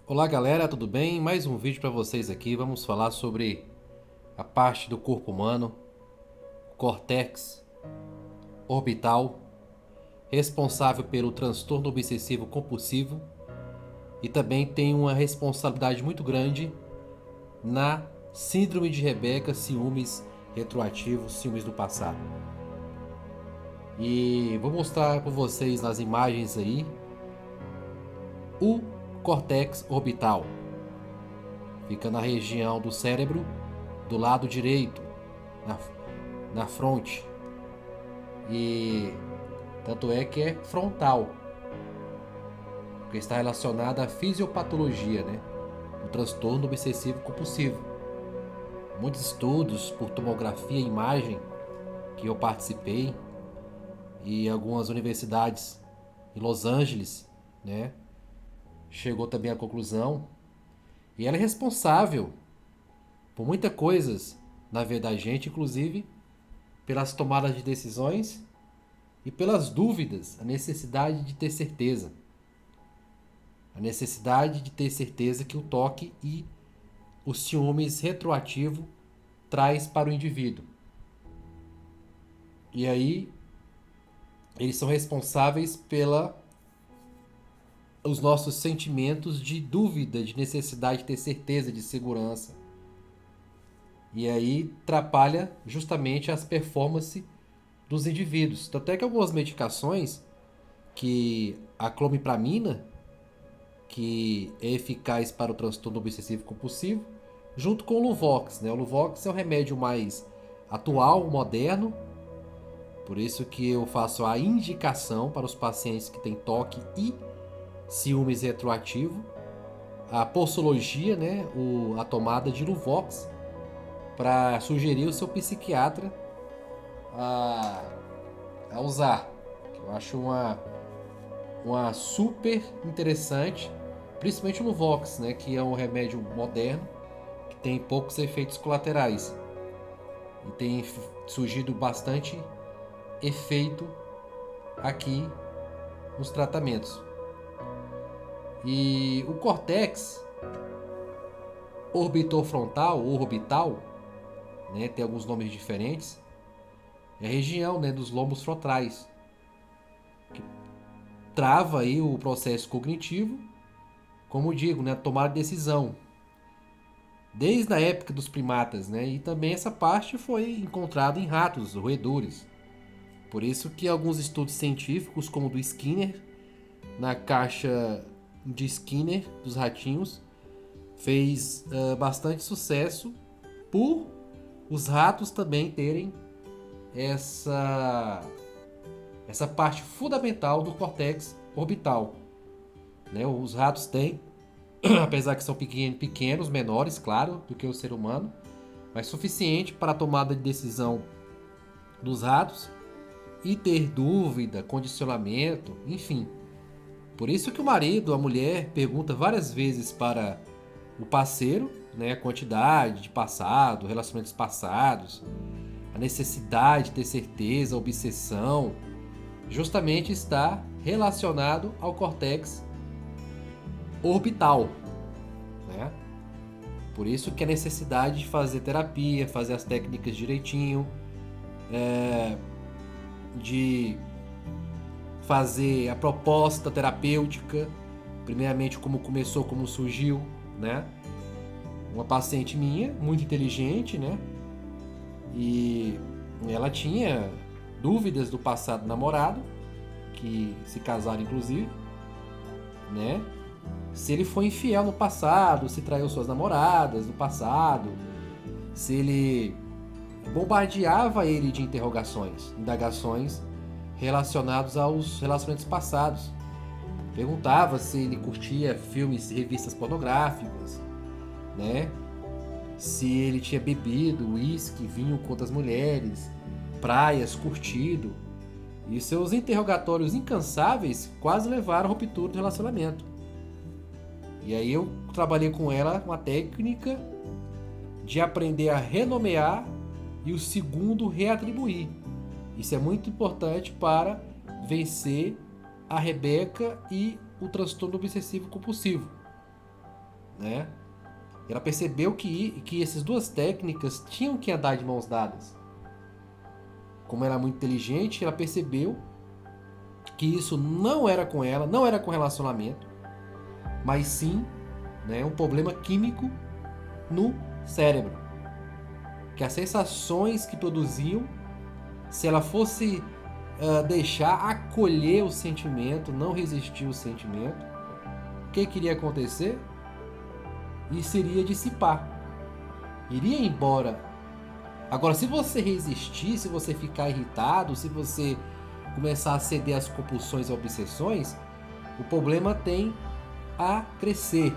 Olá galera, tudo bem? Mais um vídeo para vocês aqui. Vamos falar sobre a parte do corpo humano, córtex orbital, responsável pelo transtorno obsessivo compulsivo e também tem uma responsabilidade muito grande na síndrome de Rebeca, ciúmes retroativos, ciúmes do passado. E vou mostrar para vocês nas imagens aí o córtex orbital. Fica na região do cérebro do lado direito, na, na fronte. E tanto é que é frontal, porque está relacionada à fisiopatologia, né? O transtorno obsessivo compulsivo. Muitos estudos por tomografia e imagem que eu participei e algumas universidades em Los Angeles, né? Chegou também à conclusão e ela é responsável por muitas coisas na vida da gente, inclusive pelas tomadas de decisões e pelas dúvidas, a necessidade de ter certeza. A necessidade de ter certeza que o toque e o ciúmes retroativo traz para o indivíduo. E aí eles são responsáveis pela os nossos sentimentos de dúvida, de necessidade de ter certeza, de segurança. E aí atrapalha justamente as performances dos indivíduos. Tanto é que algumas medicações, que a clomipramina, que é eficaz para o transtorno obsessivo compulsivo, junto com o Luvox, né? O Luvox é o remédio mais atual, moderno, por isso que eu faço a indicação para os pacientes que têm toque e ciúmes retroativo, a posologia, né? A tomada de Luvox, para sugerir o seu psiquiatra a, a usar. Eu acho uma super interessante, principalmente o Luvox, né, que é um remédio moderno que tem poucos efeitos colaterais e tem surgido bastante efeito aqui nos tratamentos. E o córtex orbitofrontal ou orbital, né, tem alguns nomes diferentes, é a região, né, dos lobos frontais, que trava aí o processo cognitivo, como digo, né, tomar decisão, desde a época dos primatas, né? E também essa parte foi encontrada em ratos, roedores. Por isso que alguns estudos científicos, como o do Skinner, na caixa de Skinner dos ratinhos, fez bastante sucesso por os ratos também terem essa essa parte fundamental do córtex orbital, né? Os ratos têm, apesar que são pequenos, menores, claro, do que o ser humano, mas suficiente para a tomada de decisão dos ratos e ter dúvida, condicionamento, enfim. Por isso que o marido, a mulher, pergunta várias vezes para o parceiro, né, a quantidade de passado, relacionamentos passados, a necessidade de ter certeza, a obsessão, justamente está relacionado ao córtex orbital, né? Por isso que a necessidade de fazer terapia, fazer as técnicas direitinho, de fazer a proposta terapêutica, primeiramente como começou, como surgiu, né? Uma paciente minha, muito inteligente, né? E ela tinha dúvidas do passado namorado, que se casaram inclusive, né? Se ele foi infiel no passado, se traiu suas namoradas no passado, se ele bombardeava ele de interrogações, indagações relacionados aos relacionamentos passados. Perguntava se ele curtia filmes e revistas pornográficas, né? Se ele tinha bebido uísque, vinho com outras mulheres, praias, curtido. E seus interrogatórios incansáveis quase levaram à ruptura do relacionamento. E aí eu trabalhei com ela uma técnica de aprender a renomear e o segundo reatribuir. Isso é muito importante para vencer a Rebeca e o transtorno obsessivo compulsivo. né? Ela percebeu que essas duas técnicas tinham que andar de mãos dadas. Como ela é muito inteligente, ela percebeu que isso não era com ela, não era com relacionamento, mas sim, né, um problema químico no cérebro. Que as sensações que produziam, se ela fosse deixar acolher o sentimento, não resistir ao sentimento, o que iria acontecer? Isso iria dissipar, iria embora. Agora, se você resistir, se você ficar irritado, se você começar a ceder às compulsões e obsessões, o problema tem a crescer.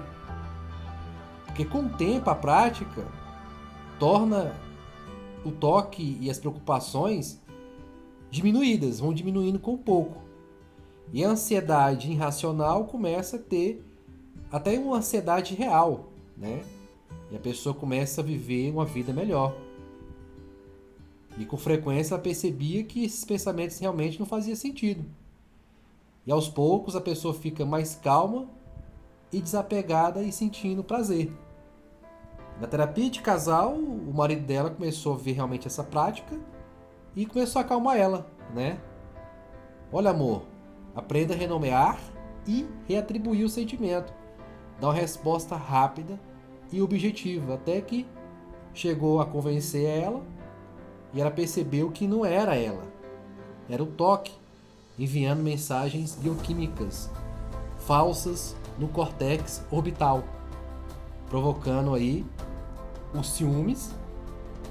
Porque com o tempo, a prática torna o toque e as preocupações diminuídas, vão diminuindo com pouco. E a ansiedade irracional começa a ter até uma ansiedade real, né? E a pessoa começa a viver uma vida melhor. E com frequência ela percebia que esses pensamentos realmente não faziam sentido. E aos poucos a pessoa fica mais calma e desapegada e sentindo prazer. Na terapia de casal, o marido dela começou a ver realmente essa prática e começou a acalmar ela, né? Olha, amor, aprenda a renomear e reatribuir o sentimento. Dá uma resposta rápida e objetiva, até que chegou a convencer ela e ela percebeu que não era ela, era o toque, enviando mensagens bioquímicas falsas no córtex orbital, provocando aí os ciúmes,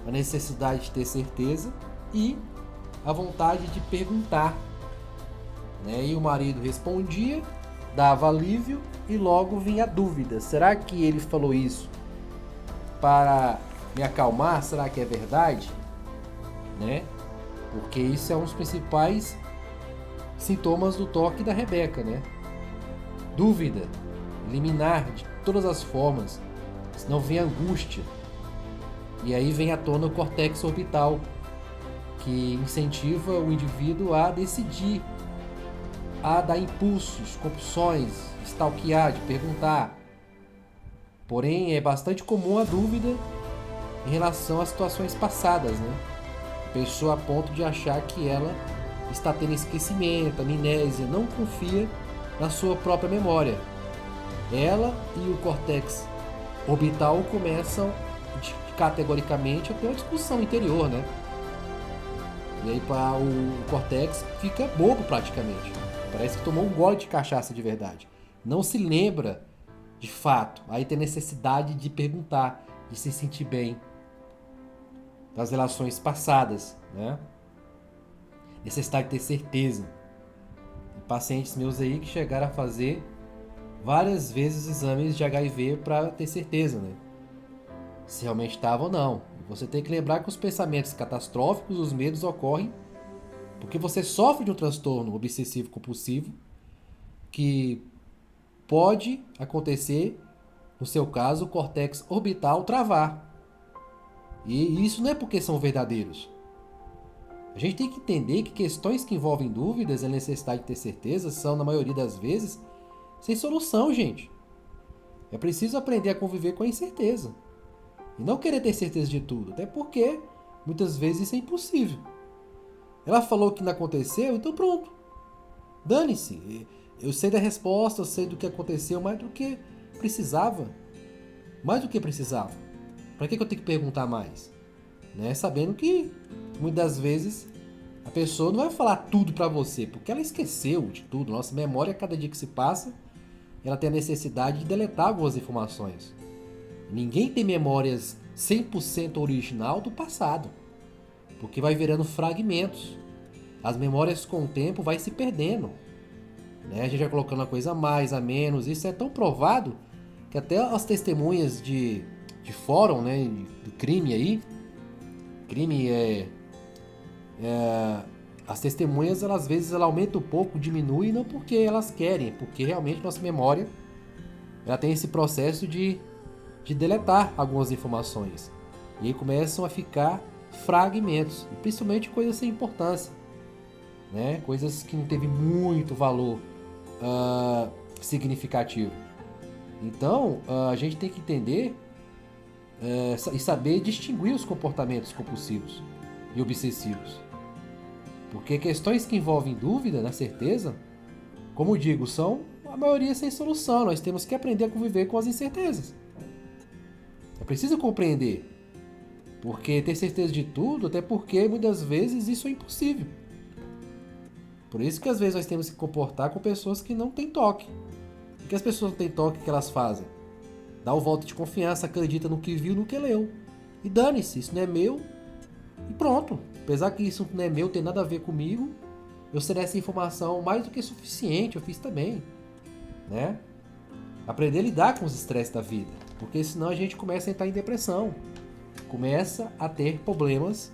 a necessidade de ter certeza e a vontade de perguntar, né? E o marido respondia, dava alívio e logo vinha a dúvida: será que ele falou isso para me acalmar? Será que é verdade? Né? Porque isso é um dos principais sintomas do toque da Rebeca, né? Dúvida, eliminar de todas as formas, senão vem angústia. E aí vem à tona o córtex orbital, que incentiva o indivíduo a decidir, a dar impulsos, compulsões, de stalkear, de perguntar. Porém, é bastante comum a dúvida em relação às situações passadas, né? A pessoa a ponto de achar que ela está tendo esquecimento, amnésia, não confia na sua própria memória. Ela e o córtex orbital começam categoricamente a ter uma discussão interior, né? E aí o córtex fica bobo praticamente. Parece que tomou um gole de cachaça de verdade. Não se lembra de fato. Aí tem necessidade de perguntar, de se sentir bem das relações passadas, né? Necessidade de ter certeza. Tem pacientes meus aí que chegaram a fazer várias vezes exames de HIV para ter certeza, né? Se realmente estava ou não. Você tem que lembrar que os pensamentos catastróficos, os medos ocorrem porque você sofre de um transtorno obsessivo compulsivo que pode acontecer, no seu caso, o córtex orbital travar. E isso não é porque são verdadeiros. A gente tem que entender que questões que envolvem dúvidas e a necessidade de ter certeza são, na maioria das vezes, sem solução, gente. É preciso aprender a conviver com a incerteza. E não querer ter certeza de tudo, até porque muitas vezes isso é impossível. Ela falou que não aconteceu, então pronto. Dane-se. Eu sei da resposta, eu sei do que aconteceu, mais do que precisava. Mais do que precisava. Para que eu tenho que perguntar mais? Né? Sabendo que muitas vezes a pessoa não vai falar tudo para você, porque ela esqueceu de tudo. Nossa memória, cada dia que se passa, ela tem a necessidade de deletar algumas informações. Ninguém tem memórias 100% original do passado, porque vai virando fragmentos. As memórias com o tempo vai se perdendo, né? A gente vai colocando a coisa a mais, a menos. Isso é tão provado que até as testemunhas de fórum, né, do crime aí, crime as testemunhas, elas, às vezes ela aumenta um pouco, diminui, não porque elas querem, porque realmente nossa memória ela tem esse processo de deletar algumas informações. E aí começam a ficar fragmentos, e principalmente coisas sem importância, né? Coisas que não teve muito valor significativo. Então, a gente tem que entender e saber distinguir os comportamentos compulsivos e obsessivos. Porque questões que envolvem dúvida, na certeza, como digo, são a maioria sem solução. Nós temos que aprender a conviver com as incertezas. É preciso compreender. Porque ter certeza de tudo, até porque muitas vezes isso é impossível. Por isso que às vezes nós temos que comportar com pessoas que não têm toque. O que as pessoas não têm toque, o que elas fazem? Dá o voto de confiança, acredita no que viu, no que leu. E dane-se, isso não é meu. E pronto. Apesar que isso não é meu, tem nada a ver comigo, eu serei essa informação mais do que suficiente, eu fiz também. Né? Aprender a lidar com os estresses da vida. Porque senão a gente começa a entrar em depressão. Começa a ter problemas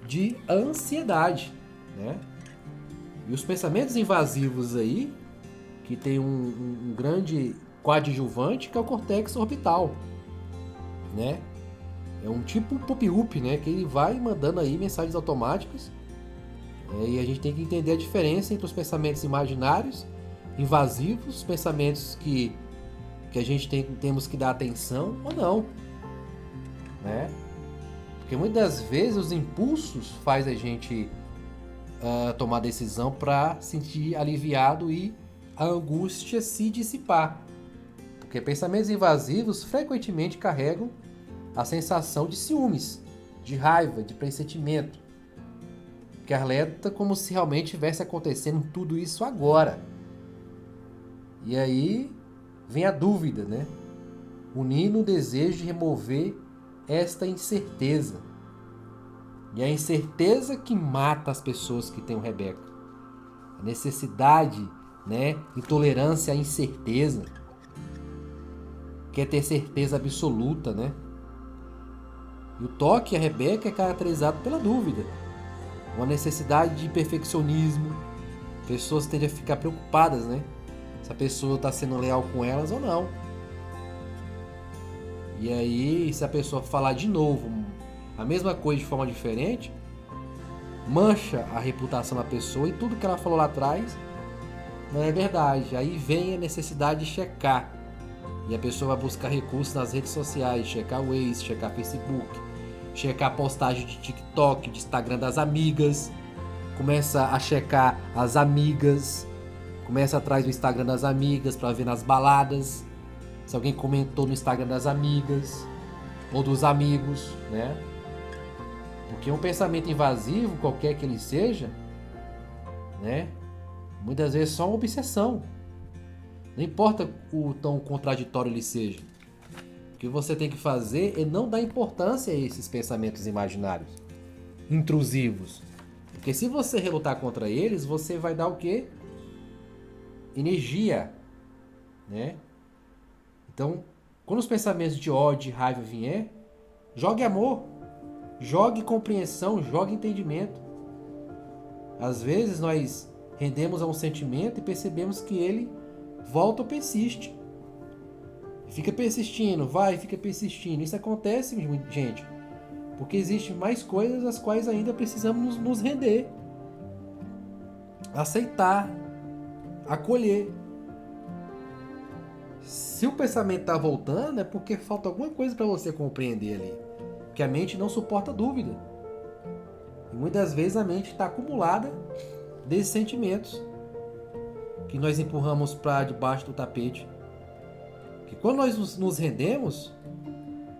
de ansiedade. Né? E os pensamentos invasivos aí, que tem um grande coadjuvante, que é o córtex orbital. Né? É um tipo pop-up, né? Que ele vai mandando aí mensagens automáticas. E a gente tem que entender a diferença entre os pensamentos imaginários, invasivos, pensamentos que a gente temos que dar atenção ou não. Né? Porque muitas vezes os impulsos faz a gente tomar decisão para sentir aliviado e a angústia se dissipar. Porque pensamentos invasivos frequentemente carregam a sensação de ciúmes, de raiva, de pressentimento, que alerta como se realmente estivesse acontecendo tudo isso agora. E aí vem a dúvida, né? Unindo o desejo de remover esta incerteza. E a incerteza que mata as pessoas que têm o Rebeca. A necessidade, né? Intolerância à incerteza. Quer ter certeza absoluta, né? E o toque, a Rebeca, é caracterizado pela dúvida. Uma necessidade de perfeccionismo. Pessoas tendem a ficar preocupadas, né? Se a pessoa está sendo leal com elas ou não. E aí, se a pessoa falar de novo a mesma coisa de forma diferente, mancha a reputação da pessoa e tudo que ela falou lá atrás não é verdade. Aí vem a necessidade de checar. E a pessoa vai buscar recursos nas redes sociais, checar o Waze, checar Facebook, checar a postagem de TikTok, de Instagram das amigas, começa a checar as amigas, começa atrás do Instagram das amigas para ver nas baladas se alguém comentou no Instagram das amigas ou dos amigos, né? Porque um pensamento invasivo, qualquer que ele seja, né? Muitas vezes é só uma obsessão. Não importa o tão contraditório ele seja. O que você tem que fazer é não dar importância a esses pensamentos imaginários, intrusivos. Porque se você relutar contra eles, você vai dar o quê? Energia, né? Então, quando os pensamentos de ódio e raiva vier, jogue amor, jogue compreensão, jogue entendimento. Às vezes nós rendemos a um sentimento e percebemos que ele volta ou persiste. Fica persistindo, fica persistindo. Isso acontece, gente, porque existem mais coisas às quais ainda precisamos nos render, aceitar, acolher. Se o pensamento está voltando, é porque falta alguma coisa para você compreender ali. Porque a mente não suporta dúvida. E muitas vezes a mente está acumulada desses sentimentos que nós empurramos para debaixo do tapete. Que quando nós nos rendemos,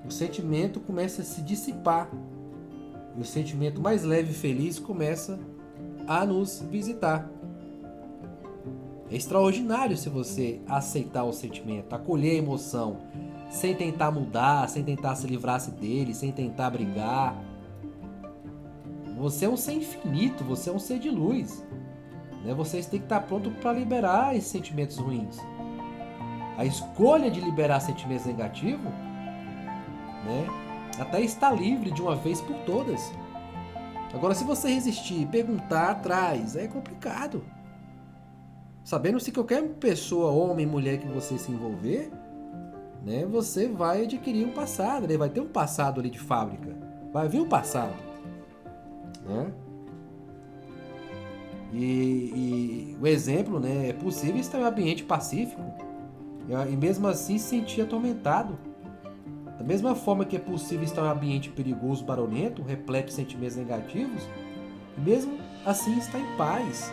o sentimento começa a se dissipar. E o sentimento mais leve e feliz começa a nos visitar. É extraordinário se você aceitar o sentimento, acolher a emoção, sem tentar mudar, sem tentar se livrar-se dele, sem tentar brigar. Você é um ser infinito, você é um ser de luz. Né? Você tem que estar pronto para liberar esses sentimentos ruins. A escolha de liberar sentimentos negativos, né, até está livre de uma vez por todas. Agora, se você resistir, perguntar atrás, é complicado. Sabendo se qualquer pessoa, homem, mulher que você se envolver, né, você vai adquirir um passado, né? Vai ter um passado ali de fábrica. Vai vir um passado. Né? E o exemplo, né, é possível estar em um ambiente pacífico, e mesmo assim se sentir atormentado. Da mesma forma que é possível estar em um ambiente perigoso, barulhento, repleto de sentimentos negativos, e mesmo assim estar em paz.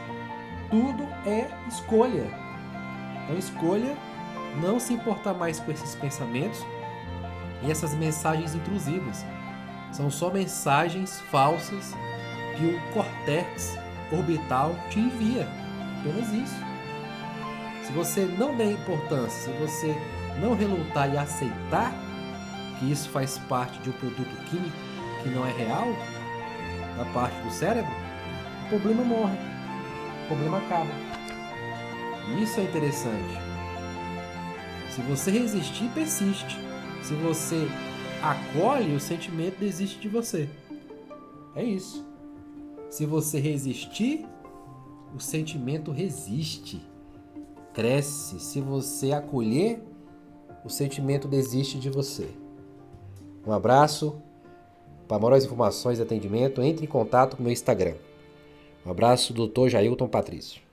Tudo é escolha. Então escolha não se importar mais com esses pensamentos e essas mensagens intrusivas. São só mensagens falsas que o córtex orbital te envia. Apenas isso. Se você não der importância, se você não relutar e aceitar que isso faz parte de um produto químico que não é real, da parte do cérebro, o problema morre, o problema acaba. E isso é interessante. Se você resistir, persiste. Se você acolhe, o sentimento desiste de você. É isso. Se você resistir, o sentimento resiste, cresce. Se você acolher, o sentimento desiste de você. Um abraço. Para maiores informações e atendimento, entre em contato com o meu Instagram. Um abraço, Dr. Jailton Patrício.